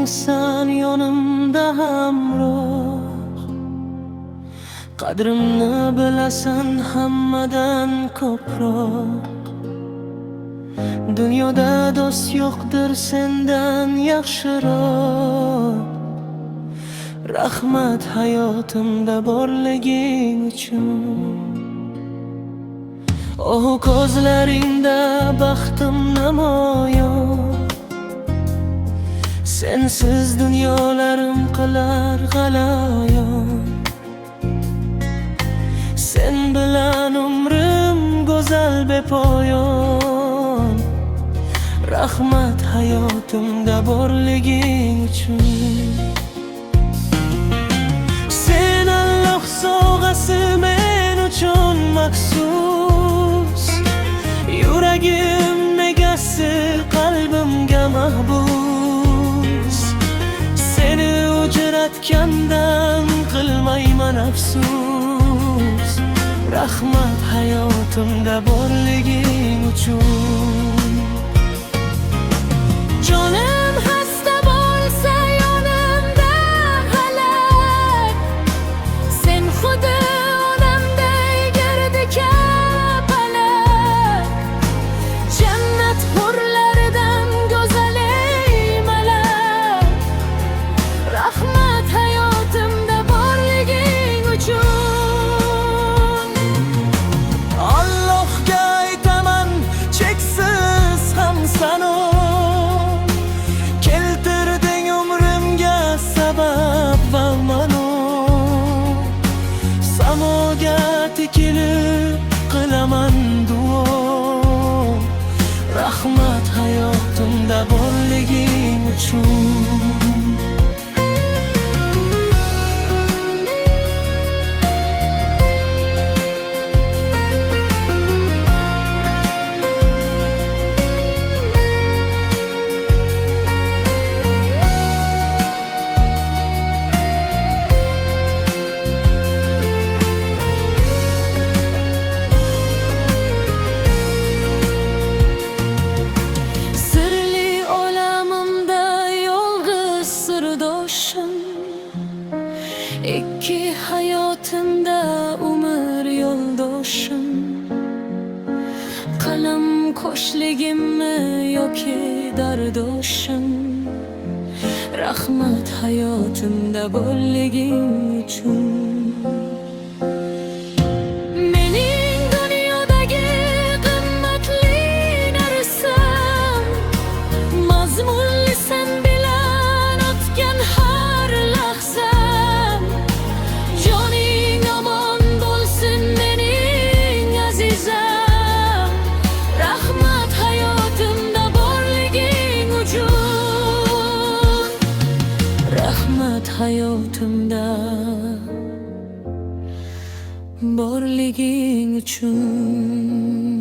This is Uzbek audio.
sen yonimda hamroh, qadrimni bilasan hammadan ko'proq. Dunyoda do'st yo'qdir sendan yaxshiroq. Rahmat hayotimda borliging uchun. Oh, ko'zlaringda baxtim namoyon, sensiz dunyolarim qilar g'alayon. Sen bilan umrim go'zal bepoyon. Rahmat hayotimda borliging uchun. Sen Alloh sovg'asi men uchun maxsus. Yuragim egasi, qalbimga mahbus. Seni uchratgandan qilmayman afsus. Rahmat hayotimda borliging uchun. Jonim hasta bo'lsa yonimda halak, sen xuddi onamday girdi kapalak. Jannat hurlaridan go'zal ey malak. Rahmat hayotimda borliging uchun. Allohga aytaman cheksiz hamsano, keltirding umrimga sabab va ma'no. Samoga tikilib qilaman duo. Rahmat hayotimda borliging uchun. İki hayatımda umr yoldoshim. Qalam qo'shligimmi yoki dardoshim. Rahmat hayotimda borliging uchun. Mening dunyodagi qimmatli narsam, mazmunli sen bilan o'tgan har lahzam. Joning omon bo'lsin mening azizam. Rahmat hayotimda borliging uchun. Rahmat hayotimda borliging uchun.